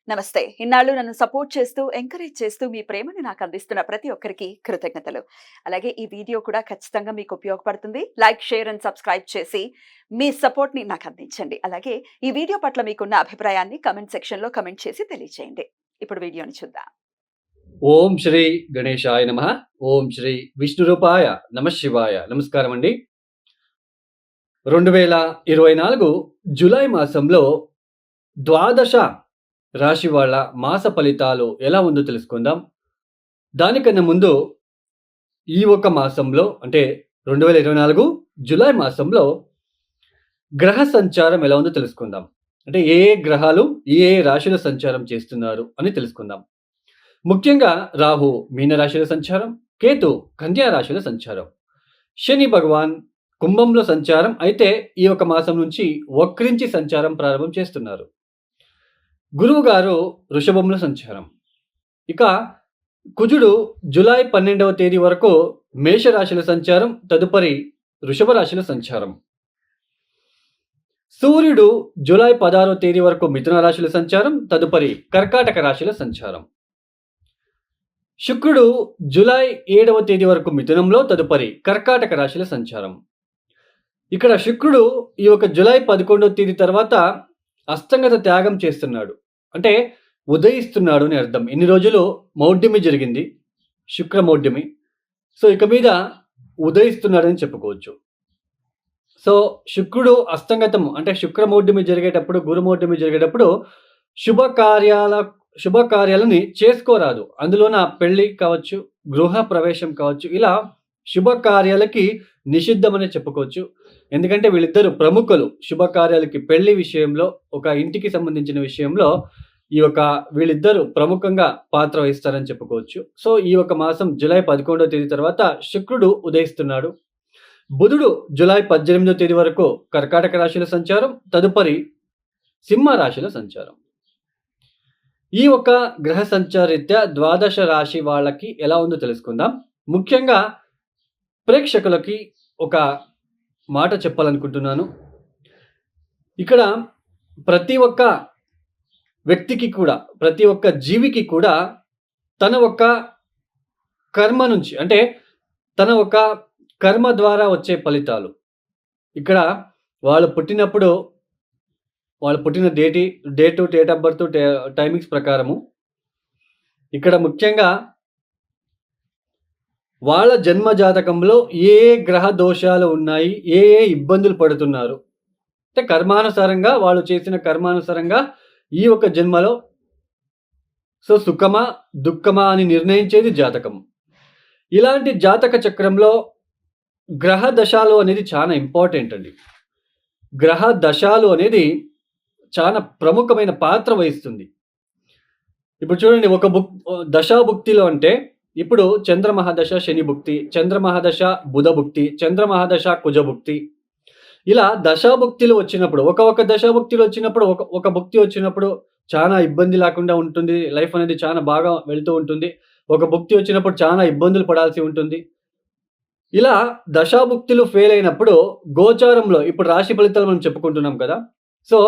నమస్తే. ఇన్నాళ్ళు నన్ను సపోర్ట్ చేస్తూ, ఎంకరేజ్ చేస్తూ మీ ప్రేమని నాకు అందిస్తున్న ప్రతి ఒక్కరికి కృతజ్ఞతలు. అలాగే ఈ వీడియో కూడా ఖచ్చితంగా మీకు ఉపయోగపడుతుంది. లైక్, షేర్ అండ్ సబ్స్క్రైబ్ చేసి మీ సపోర్ట్‌ని నాకు అందించండి. అలాగే ఈ వీడియో పట్ల మీకున్న అభిప్రాయాన్ని కామెంట్ సెక్షన్‌లో కామెంట్ చేసి తెలియజేయండి. ఇప్పుడు వీడియోని చూద్దాం. ఓం శ్రీ గణేశాయ నమః. ఓం శ్రీ విష్ణురూపాయ నమః శివాయ. నమస్కారం అండి. 2024 జూలై మాసంలో ద్వాదశ రాశి వాళ్ళ మాస ఫలితాలు ఎలా ఉందో తెలుసుకుందాం. దానికన్నా ముందు ఈ ఒక మాసంలో అంటే 2024 జూలై మాసంలో గ్రహ సంచారం ఎలా ఉందో తెలుసుకుందాం. అంటే ఏ గ్రహాలు ఏ రాశిలో సంచారం చేస్తున్నారు అని తెలుసుకుందాం. ముఖ్యంగా రాహు మీనరాశిలో సంచారం, కేతు కన్యా రాశిలో సంచారం, శని భగవాన్ కుంభంలో సంచారం అయితే ఈ ఒక మాసం నుంచి వక్రించి సంచారం ప్రారంభం చేస్తున్నారు. గురువు గారు వృషభంలో సంచారం. ఇక కుజుడు జూలై 12వ తేదీ వరకు మేషరాశిలో సంచారం, తదుపరి వృషభ రాశిలో సంచారం. సూర్యుడు జూలై 16వ తేదీ వరకు మిథున రాశిలో సంచారం, తదుపరి కర్కాటక రాశిలో సంచారం. శుక్రుడు జూలై 7వ తేదీ వరకు మిథునంలో, తదుపరి కర్కాటక రాశిలో సంచారం. ఇక్కడ శుక్రుడు ఈ యొక్క జూలై 11వ తేదీ తర్వాత అస్తంగత త్యాగం చేస్తున్నాడు. అంటే ఉదయిస్తున్నాడు అని అర్థం. ఇన్ని రోజులు మౌఢ్యమి జరిగింది, శుక్ర మౌఢ్యమి. సో ఇక మీద ఉదయిస్తున్నాడని చెప్పుకోవచ్చు. సో శుక్రుడు అస్తంగతం అంటే శుక్రమౌఢ్యమి జరిగేటప్పుడు, గురుమౌఢ్యమి జరిగేటప్పుడు శుభకార్యాలని చేసుకోరాదు. అందులోన పెళ్లి కావచ్చు, గృహ ప్రవేశం కావచ్చు, ఇలా శుభకార్యాలకి నిషిద్ధమనే చెప్పుకోవచ్చు. ఎందుకంటే వీళ్ళిద్దరు ప్రముఖులు శుభకార్యాలకి, పెళ్లి విషయంలో, ఒక ఇంటికి సంబంధించిన విషయంలో వీళ్ళిద్దరూ ప్రముఖంగా పాత్ర వహిస్తారని చెప్పుకోవచ్చు. సో ఈ ఒక మాసం జూలై 11వ తేదీ తర్వాత శుక్రుడు ఉదయిస్తున్నాడు. బుధుడు జూలై 18వ తేదీ వరకు కర్కాటక రాశిలో సంచారం, తదుపరి సింహ రాశిలో సంచారం. ఈ ఒక గ్రహ సంచారరీత్యా ద్వాదశ రాశి వాళ్ళకి ఎలా ఉందో తెలుసుకుందాం. ముఖ్యంగా ప్రేక్షకులకి ఒక మాట చెప్పాలనుకుంటున్నాను. ఇక్కడ ప్రతి ఒక్క వ్యక్తికి కూడా, ప్రతి ఒక్క జీవికి కూడా తన ఒక్క కర్మ నుంచి, అంటే తన ఒక కర్మ ద్వారా వచ్చే ఫలితాలు. ఇక్కడ వాళ్ళు పుట్టినప్పుడు వాళ్ళు పుట్టిన డేట్ ఆఫ్ బర్త్, టైమింగ్స్ ప్రకారము ఇక్కడ ముఖ్యంగా వాళ్ళ జన్మ జాతకంలో ఏ గ్రహ దోషాలు ఉన్నాయి, ఏ ఇబ్బందులు పడుతున్నారు, అంటే కర్మానుసారంగా వాళ్ళు చేసిన కర్మానుసారంగా ఈ ఒక జన్మలో సో సుఖమా దుఃఖమా అని నిర్ణయించేది జాతకం. ఇలాంటి జాతక చక్రంలో గ్రహ దశాలు అనేది చాలా ఇంపార్టెంట్ అండి. గ్రహ దశాలు అనేది చాలా ప్రముఖమైన పాత్ర వహిస్తుంది. ఇప్పుడు చూడండి, ఒక దశాభుక్తిలో అంటే ఇప్పుడు చంద్రమహాదశ శని భుక్తి, చంద్రమహాదశ బుధ భుక్తి, చంద్రమహాదశ కుజ భుక్తి, ఇలా దశాభుక్తులు వచ్చినప్పుడు, ఒక దశాభుక్తులు వచ్చినప్పుడు, ఒక భుక్తి వచ్చినప్పుడు చాలా ఇబ్బంది లేకుండా ఉంటుంది. లైఫ్ అనేది చాలా బాగా వెళ్తూ ఉంటుంది. ఒక భుక్తి వచ్చినప్పుడు చాలా ఇబ్బందులు పడాల్సి ఉంటుంది. ఇలా దశాభుక్తులు ఫెయిల్ అయినప్పుడు గోచారంలో, ఇప్పుడు రాశి ఫలితాలు మనం చెప్పుకుంటున్నాం కదా. సో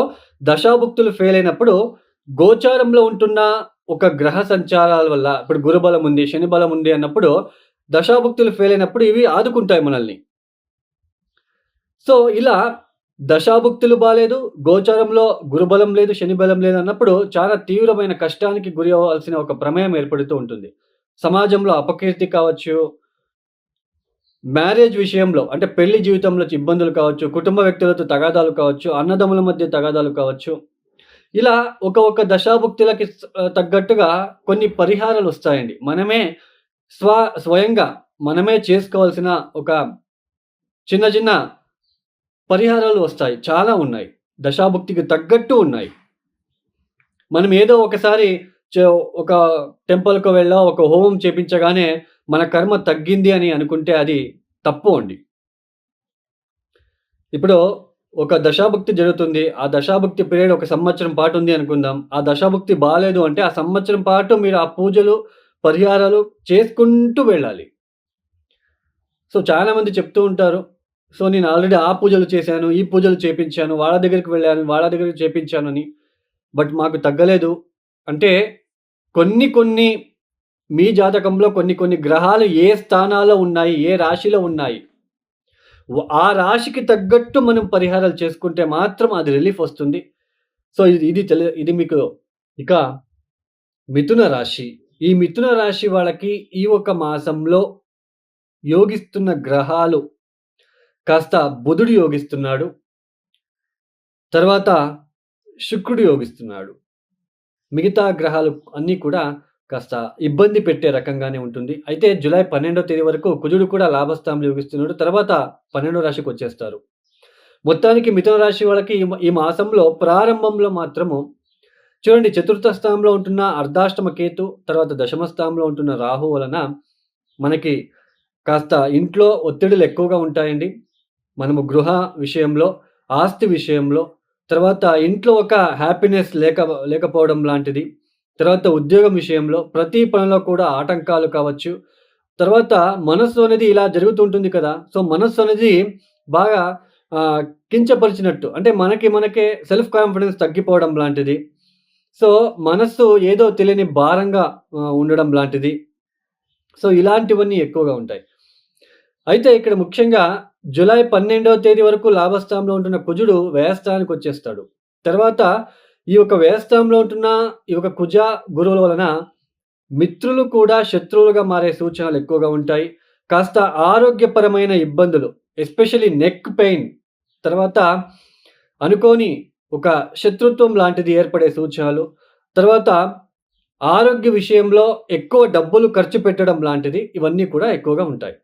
దశాభుక్తులు ఫెయిల్ అయినప్పుడు గోచారంలో ఉంటున్న ఒక గ్రహ సంచారాల వల్ల, ఇప్పుడు గురుబలం ఉంది, శని బలం ఉంది అన్నప్పుడు దశాభుక్తులు ఫెయిల్ అయినప్పుడు ఇవి ఆదుకుంటాయి మనల్ని. సో ఇలా దశాభుక్తులు బాలేదు, గోచారంలో గురుబలం లేదు, శని బలం లేదు అన్నప్పుడు చాలా తీవ్రమైన కష్టానికి గురి అవ్వాల్సిన ఒక ప్రమేయం ఏర్పడుతూ ఉంటుంది. సమాజంలో అపకీర్తి కావచ్చు, మ్యారేజ్ విషయంలో అంటే పెళ్లి జీవితంలో ఇబ్బందులు కావచ్చు, కుటుంబ వ్యక్తులతో తగాదాలు కావచ్చు, అన్నదమ్ముల మధ్య తగాదాలు కావచ్చు, ఇలా ఒక దశాభుక్తులకి తగ్గట్టుగా కొన్ని పరిహారాలు వస్తాయండి. మనమే స్వయంగా మనమే చేసుకోవాల్సిన ఒక చిన్న పరిహారాలు వస్తాయి. చాలా ఉన్నాయి, దశాభుక్తికి తగ్గట్టు ఉన్నాయి. మనం ఏదో ఒకసారి ఒక టెంపుల్‌కి వెళ్ళో, ఒక హోమం చేపించగానే మన కర్మ తగ్గింది అని అనుకుంటే అది తప్పు అండి. ఇప్పుడు ఒక దశాభుక్తి జరుగుతుంది. ఆ దశాభుక్తి పీరియడ్ ఒక సంవత్సరం పాటు ఉంది అనుకుందాం. ఆ దశాభుక్తి బాలేదు అంటే ఆ సంవత్సరం పాటు మీరు ఆ పూజలు, పరిహారాలు చేసుకుంటూ వెళ్ళాలి. సో చాలామంది చెప్తూ ఉంటారు, సో నేను ఆల్రెడీ ఆ పూజలు చేశాను, ఈ పూజలు చేపించాను, వాళ్ళ దగ్గరికి వెళ్ళాను, వాళ్ళ దగ్గరికి చేపించానని. బట్ మాకు తగ్గలేదు. అంటే కొన్ని మీ జాతకంలో కొన్ని గ్రహాలు ఏ స్థానాల్లో ఉన్నాయి, ఏ రాశిలో ఉన్నాయి. ఆ రాశికి తగ్గట్టు మనం పరిహారాలు చేసుకుంటే మాత్రం అది రిలీఫ్ వస్తుంది. సో, ఇది మీకు ఇక మిథున రాశి. ఈ మిథున రాశి వాళ్ళకి ఈ ఒక మాసంలో యోగిస్తున్న గ్రహాలు కాస్త బుధుడు యోగిస్తున్నాడు. తర్వాత శుక్రుడు యోగిస్తున్నాడు. మిగతా గ్రహాలు అన్నీ కూడా కాస్త ఇబ్బంది పెట్టే రకంగానే ఉంటుంది. అయితే జూలై 12వ తేదీ వరకు కుజుడు కూడా లాభస్థానంలో యోగిస్తున్నాడు. తర్వాత 12వ రాశికొచ్చేస్తారు. మొత్తానికి మిథున రాశి వాళ్ళకి ఈ మాసంలో ప్రారంభంలో మాత్రము చూడండి, చతుర్థ స్థానంలో ఉంటున్న అర్ధాష్టమ కేతు, తర్వాత దశమ స్థానంలో ఉంటున్న రాహు వలన మనకి కాస్త ఇంట్లో ఒత్తిడులు ఎక్కువగా ఉంటాయండి. మనము గృహ విషయంలో, ఆస్తి విషయంలో, తర్వాత ఇంట్లో ఒక హ్యాపీనెస్ లేకపోవడం లాంటిది. తర్వాత ఉద్యోగం విషయంలో, ప్రతి పనిలో కూడా ఆటంకాలు కావచ్చు. తర్వాత మనస్సు అనేది ఇలా జరుగుతుంటుంది కదా! సో, మనస్సు అనేది బాగా కించపరిచినట్టు, అంటే మనకే సెల్ఫ్ కాన్ఫిడెన్స్ తగ్గిపోవడం లాంటిది. సో, మనస్సు ఏదో తెలియని భారంగా ఉండడం లాంటిది. సో, ఇలాంటివన్నీ ఎక్కువగా ఉంటాయి. అయితే ఇక్కడ ముఖ్యంగా జూలై 12వ తేదీ వరకు లాభస్థానంలో ఉంటున్న కుజుడు వ్యయస్థానానికొచ్చేస్తాడు. తర్వాత ఈ యొక్క వ్యయస్థానంలో ఉంటున్న ఈ యొక్క కుజ, గురువుల వలన మిత్రులు కూడా శత్రువులుగా మారే సూచనలు ఎక్కువగా ఉంటాయి. కాస్త ఆరోగ్యపరమైన ఇబ్బందులు, ఎస్పెషల్లీ నెక్ పెయిన్, తర్వాత అనుకోని ఒక శత్రుత్వం లాంటిది ఏర్పడే సూచనలు, తర్వాత ఆరోగ్య విషయంలో ఎక్కువ డబ్బులు ఖర్చు పెట్టడం లాంటిది, ఇవన్నీ కూడా ఎక్కువగా ఉంటాయి.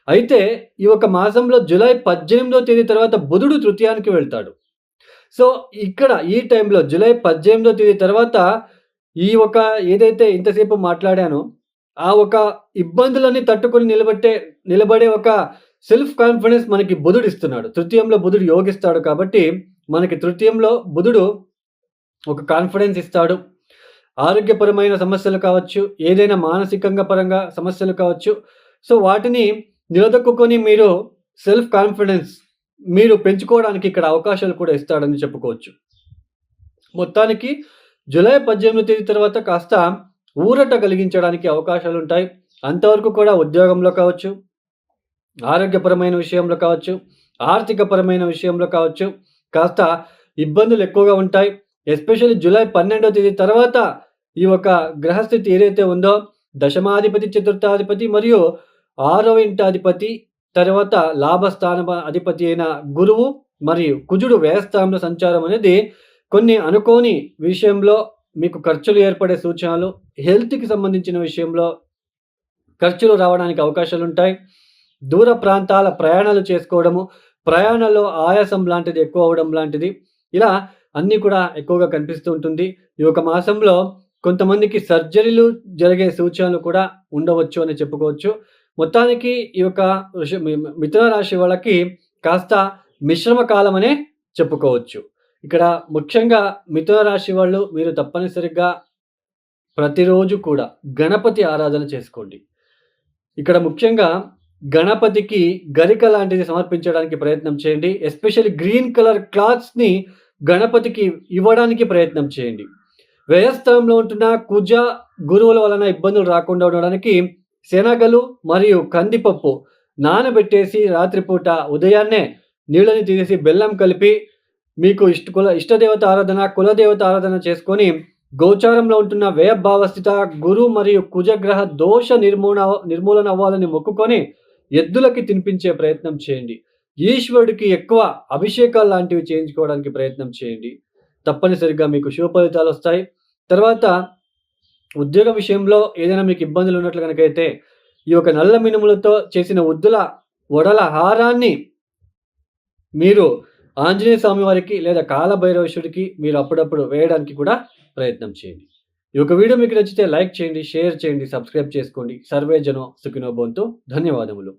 అయితే ఈ ఒక మాసంలో జూలై 18వ తేదీ తర్వాత బుధుడు తృతీయానికి వెళ్తాడు. సో, ఇక్కడ ఈ టైంలో జూలై 18వ తేదీ తర్వాత ఈ ఒక ఏదైతే ఇంతసేపు మాట్లాడానో, ఆ ఒక ఇబ్బందులన్నీ తట్టుకొని నిలబడే ఒక సెల్ఫ్ కాన్ఫిడెన్స్ మనకి బుధుడిస్తున్నాడు. తృతీయంలో బుధుడు యోగిస్తాడు కాబట్టి, మనకి తృతీయంలో బుధుడు ఒక కాన్ఫిడెన్స్ ఇస్తాడు. ఆరోగ్యపరమైన సమస్యలు కావచ్చు, ఏదైనా మానసికంగా పరంగా సమస్యలు కావచ్చు. సో, వాటిని నిలదొక్కుకొని మీరు సెల్ఫ్ కాన్ఫిడెన్స్ మీరు పెంచుకోవడానికి ఇక్కడ అవకాశాలు కూడా ఇస్తాడని చెప్పుకోవచ్చు. మొత్తానికి జూలై 18వ తేదీ తర్వాత కాస్త ఊరట కలిగించడానికి అవకాశాలుంటాయి. అంతవరకు కూడా ఉద్యోగంలో కావచ్చు, ఆరోగ్యపరమైన విషయంలో కావచ్చు, ఆర్థికపరమైన విషయంలో కావచ్చు, కాస్త ఇబ్బందులు ఎక్కువగా ఉంటాయి. ఎస్పెషల్లీ జూలై 12వ తేదీ తర్వాత ఈ యొక్క గ్రహస్థితి ఏదైతే ఉందో, దశమాధిపతి, చతుర్థాధిపతి మరియు 6వ ఇంటాధిపతి, తర్వాత లాభస్థాన అధిపతి అయిన గురువు మరియు కుజుడు వ్యయస్థానంలో సంచారం అనేది కొన్ని అనుకోని విషయంలో మీకు ఖర్చులు ఏర్పడే సూచనలు, హెల్త్‌కి సంబంధించిన విషయంలో ఖర్చులు రావడానికి అవకాశాలుంటాయి. దూర ప్రాంతాల ప్రయాణాలు చేసుకోవడము, ప్రయాణాల్లో ఆయాసం లాంటిది ఎక్కువ అవ్వడం లాంటిది, ఇలా అన్నీ కూడా ఎక్కువగా కనిపిస్తూ ఉంటుంది. ఈ యొక్క మాసంలో కొంతమందికి సర్జరీలు జరిగే సూచనలు కూడా ఉండవచ్చు అని చెప్పుకోవచ్చు. మొత్తానికి ఈ యొక్క మిథున రాశి వాళ్ళకి కాస్త మిశ్రమ కాలం అనే చెప్పుకోవచ్చు. ఇక్కడ ముఖ్యంగా మిథున రాశి వాళ్ళు మీరు తప్పనిసరిగా ప్రతిరోజు కూడా గణపతి ఆరాధన చేసుకోండి. ఇక్కడ ముఖ్యంగా గణపతికి గరిక లాంటిది సమర్పించడానికి ప్రయత్నం చేయండి. ఎస్పెషల్లీ గ్రీన్ కలర్ క్లాత్స్‌ని గణపతికి ఇవ్వడానికి ప్రయత్నం చేయండి. వ్యయస్థానంలో ఉంటున్న కుజ, గురువుల వలన ఇబ్బందులు రాకుండా ఉండడానికి శనగలు మరియు కందిపప్పు నానబెట్టేసి రాత్రిపూట ఉదయాన్నే నీళ్ళని తీసేసి బెల్లం కలిపి మీకు ఇష్టదేవత ఆరాధన, కులదేవత ఆరాధన చేసుకొని గోచారంలో ఉంటున్న వ్యయభావస్థిత గురు మరియు కుజగ్రహ దోష నిర్మూలన అవ్వాలని మొక్కుకొని ఎద్దులకి తినిపించే ప్రయత్నం చేయండి. ఈశ్వరుడికి ఎక్కువ అభిషేకాలు లాంటివి చేయించుకోవడానికి ప్రయత్నం చేయండి. తప్పనిసరిగా మీకు శుభ ఫలితాలు వస్తాయి. తర్వాత ఉద్యోగ విషయంలో ఏదైనా మీకు ఇబ్బందులు ఉన్నట్లు కనుకైతే ఈ యొక్క నల్ల మినుములతో చేసిన వడల హారాన్ని మీరు ఆంజనేయ స్వామి వారికి లేదా కాలభైరవేశ్వరుడికి మీరు అప్పుడప్పుడు వేయడానికి కూడా ప్రయత్నం చేయండి. ఈ యొక్క వీడియో మీకు నచ్చితే లైక్ చేయండి, షేర్ చేయండి, సబ్స్క్రైబ్ చేసుకోండి. సర్వే జనో సుఖినో భవంతు. ధన్యవాదములు.